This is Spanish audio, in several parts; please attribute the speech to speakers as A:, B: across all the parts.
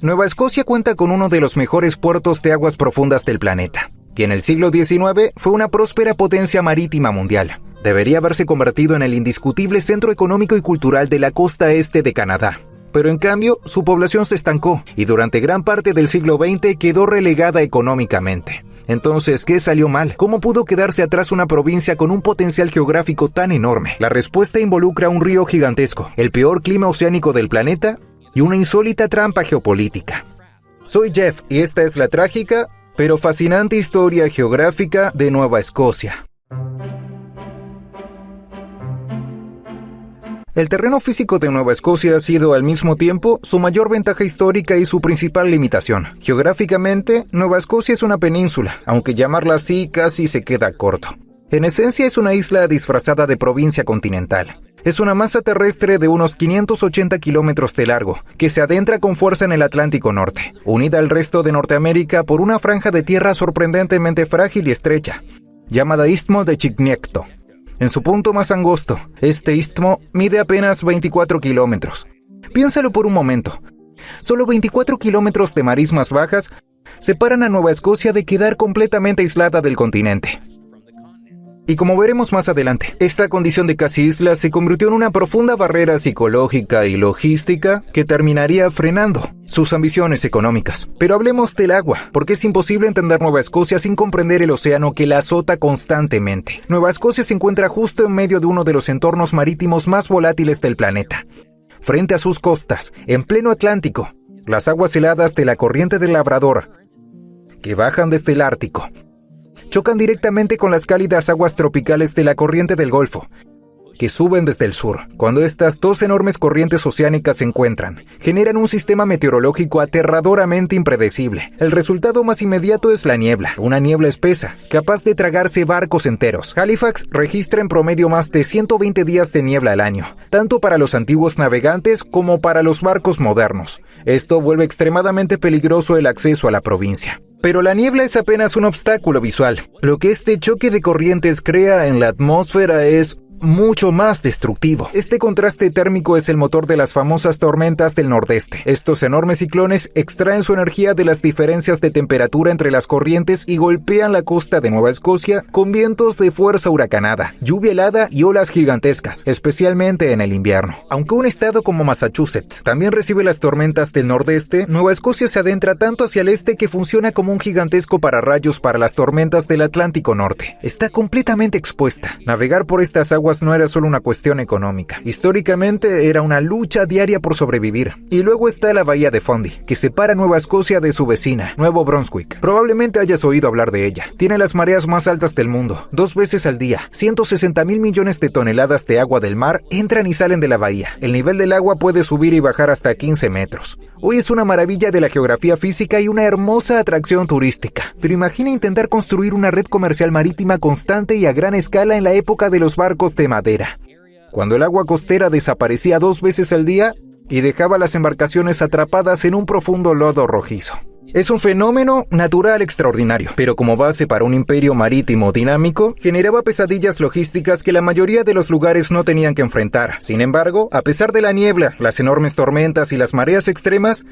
A: Nueva Escocia cuenta con uno de los mejores puertos de aguas profundas del planeta, que en el siglo XIX fue una próspera potencia marítima mundial. Debería haberse convertido en el indiscutible centro económico y cultural de la costa este de Canadá. Pero en cambio, su población se estancó y durante gran parte del siglo XX quedó relegada económicamente. Entonces, ¿qué salió mal? ¿Cómo pudo quedarse atrás una provincia con un potencial geográfico tan enorme? La respuesta involucra un río gigantesco, el peor clima oceánico del planeta y una insólita trampa geopolítica. Soy Jeff y esta es la trágica, pero fascinante historia geográfica de Nueva Escocia. El terreno físico de Nueva Escocia ha sido al mismo tiempo su mayor ventaja histórica y su principal limitación. Geográficamente, Nueva Escocia es una península, aunque llamarla así casi se queda corto. En esencia es una isla disfrazada de provincia continental. Es una masa terrestre de unos 580 kilómetros de largo, que se adentra con fuerza en el Atlántico Norte, unida al resto de Norteamérica por una franja de tierra sorprendentemente frágil y estrecha, llamada Istmo de Chignecto. En su punto más angosto, este istmo mide apenas 24 kilómetros. Piénsalo por un momento. Solo 24 kilómetros de marismas bajas separan a Nueva Escocia de quedar completamente aislada del continente. Y como veremos más adelante, esta condición de casi isla se convirtió en una profunda barrera psicológica y logística que terminaría frenando sus ambiciones económicas. Pero hablemos del agua, porque es imposible entender Nueva Escocia sin comprender el océano que la azota constantemente. Nueva Escocia se encuentra justo en medio de uno de los entornos marítimos más volátiles del planeta. Frente a sus costas, en pleno Atlántico, las aguas heladas de la corriente del Labrador, que bajan desde el Ártico, chocan directamente con las cálidas aguas tropicales de la corriente del Golfo, que suben desde el sur. Cuando estas dos enormes corrientes oceánicas se encuentran, generan un sistema meteorológico aterradoramente impredecible. El resultado más inmediato es la niebla, una niebla espesa, capaz de tragarse barcos enteros. Halifax registra en promedio más de 120 días de niebla al año, tanto para los antiguos navegantes como para los barcos modernos. Esto vuelve extremadamente peligroso el acceso a la provincia. Pero la niebla es apenas un obstáculo visual. Lo que este choque de corrientes crea en la atmósfera es mucho más destructivo. Este contraste térmico es el motor de las famosas tormentas del nordeste. Estos enormes ciclones extraen su energía de las diferencias de temperatura entre las corrientes y golpean la costa de Nueva Escocia con vientos de fuerza huracanada, lluvia helada y olas gigantescas, especialmente en el invierno. Aunque un estado como Massachusetts también recibe las tormentas del nordeste, Nueva Escocia se adentra tanto hacia el este que funciona como un gigantesco pararrayos para las tormentas del Atlántico Norte. Está completamente expuesta. Navegar por estas aguas no era solo una cuestión económica. Históricamente era una lucha diaria por sobrevivir. Y luego está la bahía de Fundy, que separa Nueva Escocia de su vecina, Nuevo Brunswick. Probablemente hayas oído hablar de ella. Tiene las mareas más altas del mundo. 2 veces al día, 160,000 millones de toneladas de agua del mar entran y salen de la bahía. El nivel del agua puede subir y bajar hasta 15 metros. Hoy es una maravilla de la geografía física y una hermosa atracción turística. Pero imagina intentar construir una red comercial marítima constante y a gran escala en la época de los barcos de madera, cuando el agua costera desaparecía 2 veces al día y dejaba las embarcaciones atrapadas en un profundo lodo rojizo. Es un fenómeno natural extraordinario, pero como base para un imperio marítimo dinámico, generaba pesadillas logísticas que la mayoría de los lugares no tenían que enfrentar. Sin embargo, a pesar de la niebla, las enormes tormentas y las mareas extremas,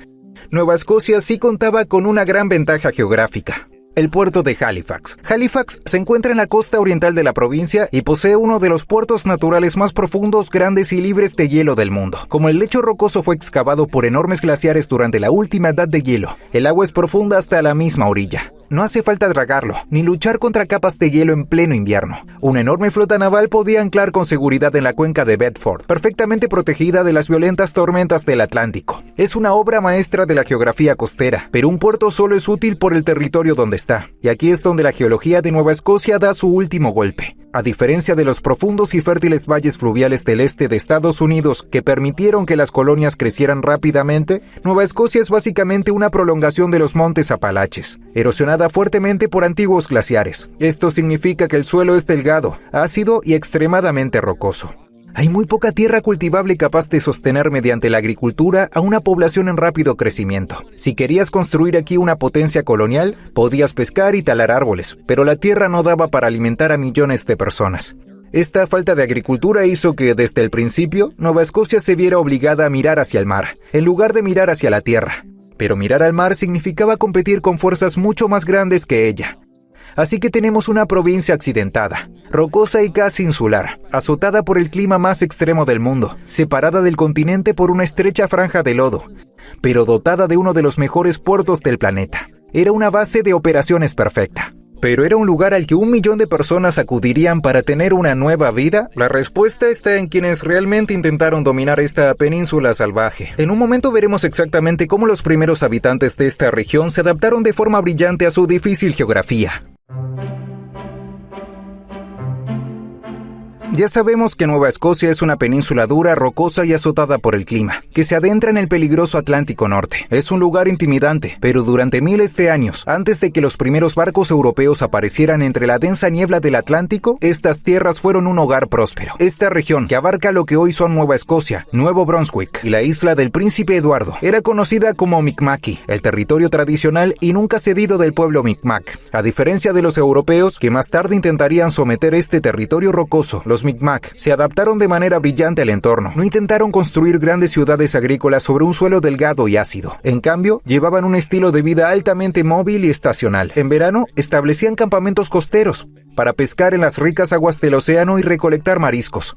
A: Nueva Escocia sí contaba con una gran ventaja geográfica: el puerto de Halifax. Halifax se encuentra en la costa oriental de la provincia y posee uno de los puertos naturales más profundos, grandes y libres de hielo del mundo. Como el lecho rocoso fue excavado por enormes glaciares durante la última edad de hielo, el agua es profunda hasta la misma orilla. No hace falta dragarlo, ni luchar contra capas de hielo en pleno invierno. Una enorme flota naval podía anclar con seguridad en la cuenca de Bedford, perfectamente protegida de las violentas tormentas del Atlántico. Es una obra maestra de la geografía costera, pero un puerto solo es útil por el territorio donde está. Y aquí es donde la geología de Nueva Escocia da su último golpe. A diferencia de los profundos y fértiles valles fluviales del este de Estados Unidos que permitieron que las colonias crecieran rápidamente, Nueva Escocia es básicamente una prolongación de los montes Apalaches, erosionada fuertemente por antiguos glaciares. Esto significa que el suelo es delgado, ácido y extremadamente rocoso. Hay muy poca tierra cultivable capaz de sostener mediante la agricultura a una población en rápido crecimiento. Si querías construir aquí una potencia colonial, podías pescar y talar árboles, pero la tierra no daba para alimentar a millones de personas. Esta falta de agricultura hizo que, desde el principio, Nueva Escocia se viera obligada a mirar hacia el mar, en lugar de mirar hacia la tierra. pero mirar al mar significaba competir con fuerzas mucho más grandes que ella. Así que tenemos una provincia accidentada, rocosa y casi insular, azotada por el clima más extremo del mundo, separada del continente por una estrecha franja de lodo, pero dotada de uno de los mejores puertos del planeta. Era una base de operaciones perfecta. ¿Pero era un lugar al que 1 millón de personas acudirían para tener una nueva vida? La respuesta está en quienes realmente intentaron dominar esta península salvaje. En un momento veremos exactamente cómo los primeros habitantes de esta región se adaptaron de forma brillante a su difícil geografía. Ya sabemos que Nueva Escocia es una península dura, rocosa y azotada por el clima, que se adentra en el peligroso Atlántico Norte. Es un lugar intimidante, pero durante miles de años, antes de que los primeros barcos europeos aparecieran entre la densa niebla del Atlántico, estas tierras fueron un hogar próspero. Esta región, que abarca lo que hoy son Nueva Escocia, Nuevo Brunswick y la isla del Príncipe Eduardo, era conocida como Mi'kmaq, el territorio tradicional y nunca cedido del pueblo Mi'kmaq. A diferencia de los europeos, que más tarde intentarían someter este territorio rocoso, los Mi'kmaq se adaptaron de manera brillante al entorno. No intentaron construir grandes ciudades agrícolas sobre un suelo delgado y ácido. En cambio, llevaban un estilo de vida altamente móvil y estacional. En verano, establecían campamentos costeros para pescar en las ricas aguas del océano y recolectar mariscos.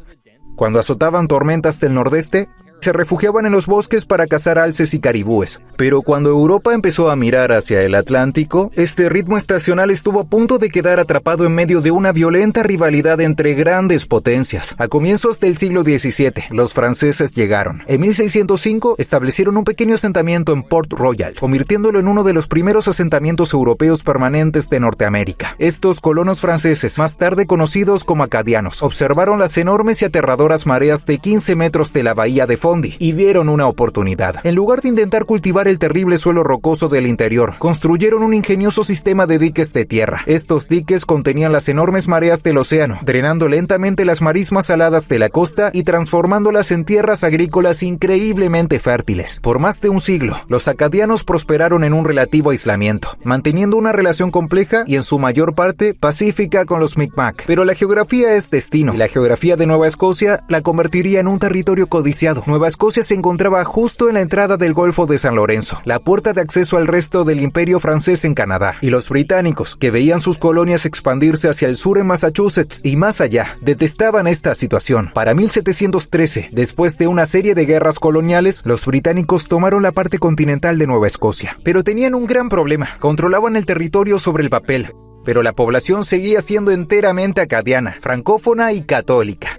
A: Cuando azotaban tormentas del nordeste, se refugiaban en los bosques para cazar alces y caribúes. Pero cuando Europa empezó a mirar hacia el Atlántico, este ritmo estacional estuvo a punto de quedar atrapado en medio de una violenta rivalidad entre grandes potencias. A comienzos del siglo XVII, los franceses llegaron. En 1605 establecieron un pequeño asentamiento en Port Royal, convirtiéndolo en uno de los primeros asentamientos europeos permanentes de Norteamérica. Estos colonos franceses, más tarde conocidos como acadianos, observaron las enormes y aterradoras mareas de 15 metros de la bahía de Fundy y vieron una oportunidad. En lugar de intentar cultivar el terrible suelo rocoso del interior, construyeron un ingenioso sistema de diques de tierra. Estos diques contenían las enormes mareas del océano, drenando lentamente las marismas saladas de la costa y transformándolas en tierras agrícolas increíblemente fértiles. Por más de un siglo, los acadianos prosperaron en un relativo aislamiento, manteniendo una relación compleja y en su mayor parte pacífica con los Mi'kmaq. Pero la geografía es destino, y la geografía de Nueva Escocia la convertiría en un territorio codiciado. Nueva Escocia se encontraba justo en la entrada del Golfo de San Lorenzo, la puerta de acceso al resto del Imperio francés en Canadá. Y los británicos, que veían sus colonias expandirse hacia el sur en Massachusetts y más allá, detestaban esta situación. Para 1713, después de una serie de guerras coloniales, los británicos tomaron la parte continental de Nueva Escocia. Pero tenían un gran problema: controlaban el territorio sobre el papel, pero la población seguía siendo enteramente acadiana, francófona y católica.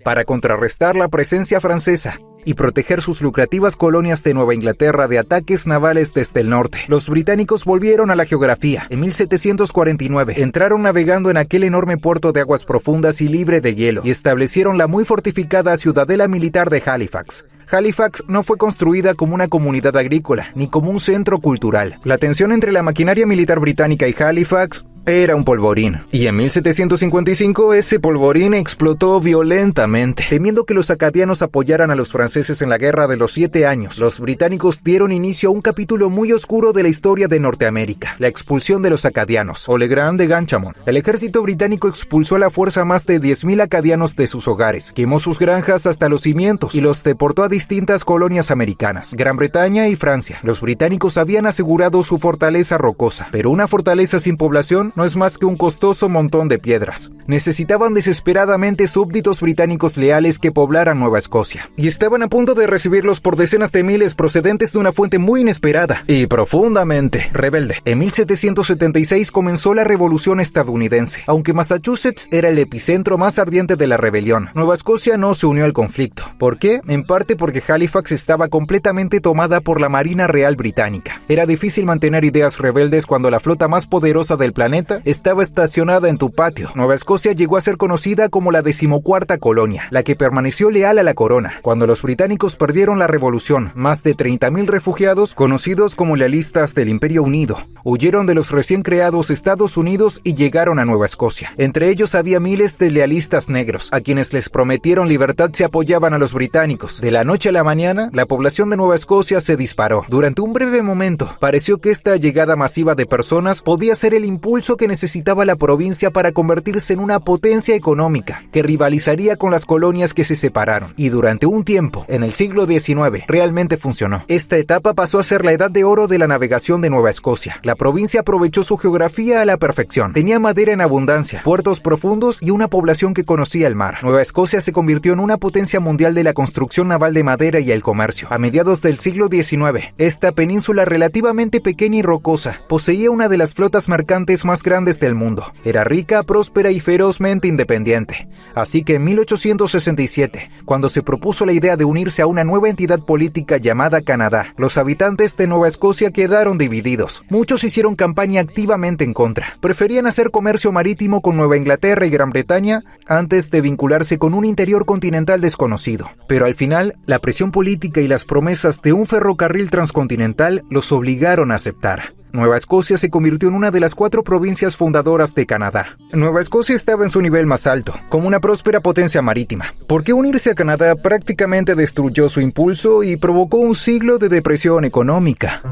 A: Para contrarrestar la presencia francesa y proteger sus lucrativas colonias de Nueva Inglaterra de ataques navales desde el norte, los británicos volvieron a la geografía. En 1749 entraron navegando en aquel enorme puerto de aguas profundas y libre de hielo y establecieron la muy fortificada ciudadela militar de Halifax. Halifax no fue construida como una comunidad agrícola ni como un centro cultural. La tensión entre la maquinaria militar británica y Halifax era un polvorín, y en 1755 ese polvorín explotó violentamente. Temiendo que los acadianos apoyaran a los franceses en la Guerra de los 7 años, los británicos dieron inicio a un capítulo muy oscuro de la historia de Norteamérica: la expulsión de los acadianos, o Le Grand de Ganchamon. El ejército británico expulsó a la fuerza a más de 10,000 acadianos de sus hogares, quemó sus granjas hasta los cimientos y los deportó a distintas colonias americanas, Gran Bretaña y Francia. Los británicos habían asegurado su fortaleza rocosa, pero una fortaleza sin población no es más que un costoso montón de piedras. Necesitaban desesperadamente súbditos británicos leales que poblaran Nueva Escocia, y estaban a punto de recibirlos por decenas de miles procedentes de una fuente muy inesperada y profundamente rebelde. En 1776 comenzó la Revolución estadounidense. Aunque Massachusetts era el epicentro más ardiente de la rebelión, Nueva Escocia no se unió al conflicto. ¿Por qué? En parte porque Halifax estaba completamente tomada por la Marina Real Británica. Era difícil mantener ideas rebeldes cuando la flota más poderosa del planeta estaba estacionada en tu patio. Nueva Escocia llegó a ser conocida como la 14ª colonia, la que permaneció leal a la corona. Cuando los británicos perdieron la revolución, más de 30,000 refugiados, conocidos como lealistas del Imperio Unido, huyeron de los recién creados Estados Unidos y llegaron a Nueva Escocia. Entre ellos había miles de lealistas negros, a quienes les prometieron libertad si apoyaban a los británicos. De la noche a la mañana, la población de Nueva Escocia se disparó. Durante un breve momento, pareció que esta llegada masiva de personas podía ser el impulso impulso que necesitaba la provincia para convertirse en una potencia económica que rivalizaría con las colonias que se separaron. Y durante un tiempo, en el siglo XIX, realmente funcionó. Esta etapa pasó a ser la edad de oro de la navegación de Nueva Escocia. La provincia aprovechó su geografía a la perfección. Tenía madera en abundancia, puertos profundos y una población que conocía el mar. Nueva Escocia se convirtió en una potencia mundial de la construcción naval de madera y el comercio. A mediados del siglo XIX, esta península relativamente pequeña y rocosa poseía una de las flotas mercantes más grandes del mundo. Era rica, próspera y ferozmente independiente. Así que en 1867, cuando se propuso la idea de unirse a una nueva entidad política llamada Canadá, los habitantes de Nueva Escocia quedaron divididos. Muchos hicieron campaña activamente en contra. Preferían hacer comercio marítimo con Nueva Inglaterra y Gran Bretaña antes de vincularse con un interior continental desconocido. Pero al final, la presión política y las promesas de un ferrocarril transcontinental los obligaron a aceptar. Nueva Escocia se convirtió en una de las 4 provincias fundadoras de Canadá. Nueva Escocia estaba en su nivel más alto, como una próspera potencia marítima. Porque unirse a Canadá prácticamente destruyó su impulso y provocó un siglo de depresión económica.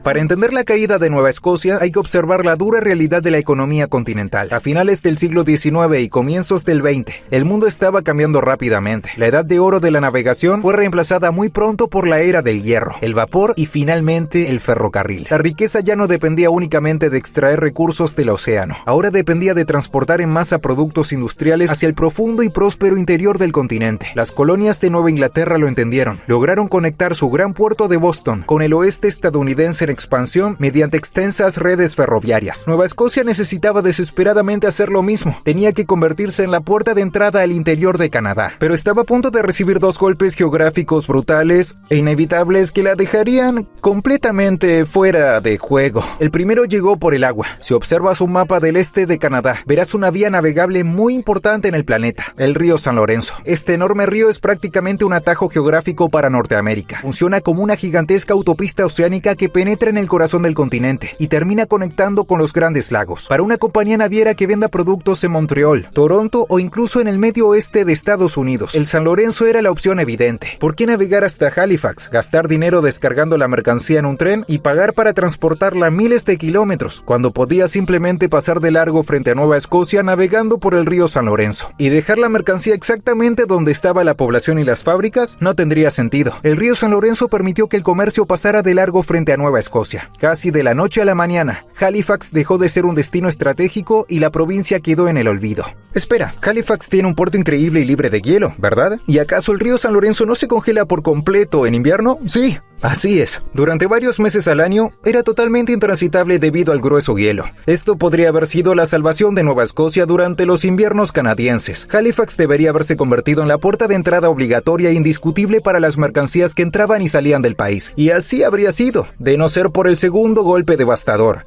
A: Para entender la caída de Nueva Escocia hay que observar la dura realidad de la economía continental. A finales del siglo XIX y comienzos del XX, el mundo estaba cambiando rápidamente. La edad de oro de la navegación fue reemplazada muy pronto por la era del hierro, el vapor y finalmente el ferrocarril. La riqueza ya no dependía únicamente de extraer recursos del océano. Ahora dependía de transportar en masa productos industriales hacia el profundo y próspero interior del continente. Las colonias de Nueva Inglaterra lo entendieron. Lograron conectar su gran puerto de Boston con el oeste estadounidense en expansión mediante extensas redes ferroviarias. Nueva Escocia necesitaba desesperadamente hacer lo mismo. Tenía que convertirse en la puerta de entrada al interior de Canadá, pero estaba a punto de recibir 2 golpes geográficos brutales e inevitables que la dejarían completamente fuera de juego. El primero llegó por el agua. Si observas un mapa del este de Canadá, verás una vía navegable muy importante en el planeta, el río San Lorenzo. Este enorme río es prácticamente un atajo geográfico para Norteamérica. Funciona como una gigantesca autopista oceánica que penetra en el corazón del continente y termina conectando con los grandes lagos. Para una compañía naviera que venda productos en Montreal, Toronto o incluso en el medio oeste de Estados Unidos, el San Lorenzo era la opción evidente. ¿Por qué navegar hasta Halifax, gastar dinero descargando la mercancía en un tren y pagar para transportarla miles de kilómetros, cuando podía simplemente pasar de largo frente a Nueva Escocia navegando por el río San Lorenzo y dejar la mercancía exactamente donde estaba la población y las fábricas? No tendría sentido. El río San Lorenzo permitió que el comercio pasara de largo frente a Nueva Escocia. Casi de la noche a la mañana, Halifax dejó de ser un destino estratégico y la provincia quedó en el olvido. Espera, Halifax tiene un puerto increíble y libre de hielo, ¿verdad? ¿Y acaso el río San Lorenzo no se congela por completo en invierno? Sí. Así es, durante varios meses al año era totalmente intransitable debido al grueso hielo. Esto podría haber sido la salvación de Nueva Escocia durante los inviernos canadienses. Halifax debería haberse convertido en la puerta de entrada obligatoria e indiscutible para las mercancías que entraban y salían del país. Y así habría sido, de no ser por el segundo golpe devastador: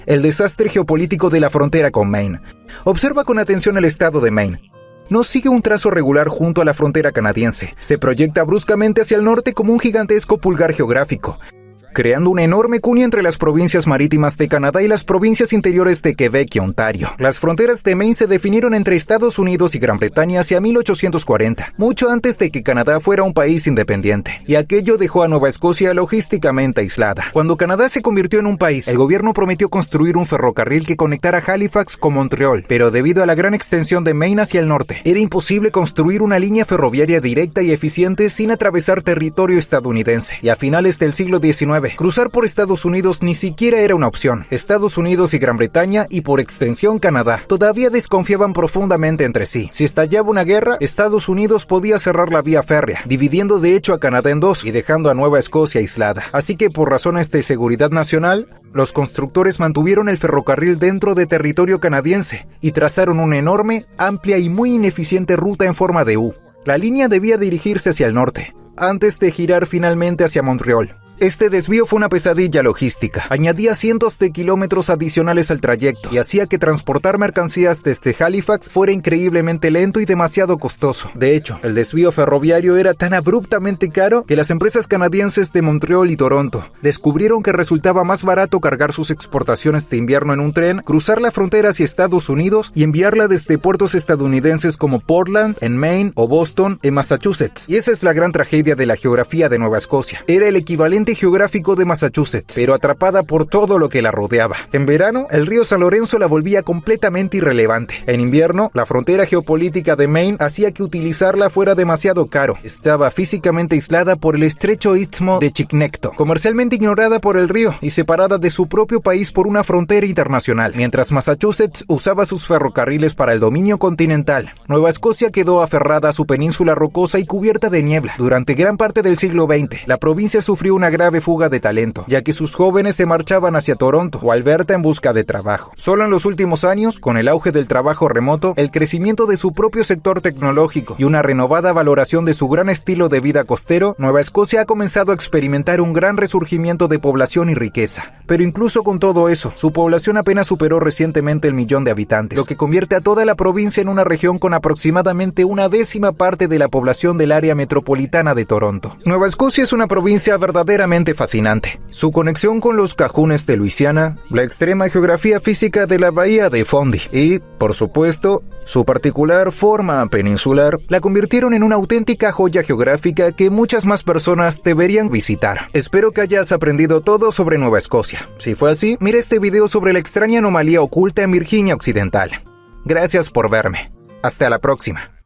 A: el desastre geopolítico de la frontera con Maine. Observa con atención el estado de Maine. No sigue un trazo regular junto a la frontera canadiense. Se proyecta bruscamente hacia el norte como un gigantesco pulgar geográfico, creando una enorme cuña entre las provincias marítimas de Canadá y las provincias interiores de Quebec y Ontario. Las fronteras de Maine se definieron entre Estados Unidos y Gran Bretaña hacia 1840, mucho antes de que Canadá fuera un país independiente, y aquello dejó a Nueva Escocia logísticamente aislada. Cuando Canadá se convirtió en un país, el gobierno prometió construir un ferrocarril que conectara Halifax con Montreal, pero debido a la gran extensión de Maine hacia el norte, era imposible construir una línea ferroviaria directa y eficiente sin atravesar territorio estadounidense, y a finales del siglo XIX, cruzar por Estados Unidos ni siquiera era una opción. Estados Unidos y Gran Bretaña, y por extensión Canadá, todavía desconfiaban profundamente entre sí. Si estallaba una guerra, Estados Unidos podía cerrar la vía férrea, dividiendo de hecho a Canadá en 2 y dejando a Nueva Escocia aislada. Así que por razones de seguridad nacional, los constructores mantuvieron el ferrocarril dentro de territorio canadiense y trazaron una enorme, amplia y muy ineficiente ruta en forma de U. La línea debía dirigirse hacia el norte, antes de girar finalmente hacia Montreal. Este desvío fue una pesadilla logística. Añadía cientos de kilómetros adicionales al trayecto y hacía que transportar mercancías desde Halifax fuera increíblemente lento y demasiado costoso. De hecho, el desvío ferroviario era tan abruptamente caro que las empresas canadienses de Montreal y Toronto descubrieron que resultaba más barato cargar sus exportaciones de invierno en un tren, cruzar la frontera hacia Estados Unidos y enviarla desde puertos estadounidenses como Portland, en Maine, o Boston, en Massachusetts. Y esa es la gran tragedia de la geografía de Nueva Escocia. Era el equivalente continente geográfico de Massachusetts, pero atrapada por todo lo que la rodeaba. En verano, el río San Lorenzo la volvía completamente irrelevante. En invierno, la frontera geopolítica de Maine hacía que utilizarla fuera demasiado caro. Estaba físicamente aislada por el estrecho istmo de Chignecto, comercialmente ignorada por el río y separada de su propio país por una frontera internacional. Mientras Massachusetts usaba sus ferrocarriles para el dominio continental, Nueva Escocia quedó aferrada a su península rocosa y cubierta de niebla. Durante gran parte del siglo XX, la provincia sufrió una grave fuga de talento, ya que sus jóvenes se marchaban hacia Toronto o Alberta en busca de trabajo. Solo en los últimos años, con el auge del trabajo remoto, el crecimiento de su propio sector tecnológico y una renovada valoración de su gran estilo de vida costero, Nueva Escocia ha comenzado a experimentar un gran resurgimiento de población y riqueza. Pero incluso con todo eso, su población apenas superó recientemente el 1 millón de habitantes, lo que convierte a toda la provincia en una región con aproximadamente 1/10 parte de la población del área metropolitana de Toronto. Nueva Escocia es una provincia verdaderamente fascinante. Su conexión con los cajunes de Luisiana, la extrema geografía física de la bahía de Fundy y, por supuesto, su particular forma peninsular la convirtieron en una auténtica joya geográfica que muchas más personas deberían visitar. Espero que hayas aprendido todo sobre Nueva Escocia. Si fue así, mira este video sobre la extraña anomalía oculta en Virginia Occidental. Gracias por verme. Hasta la próxima.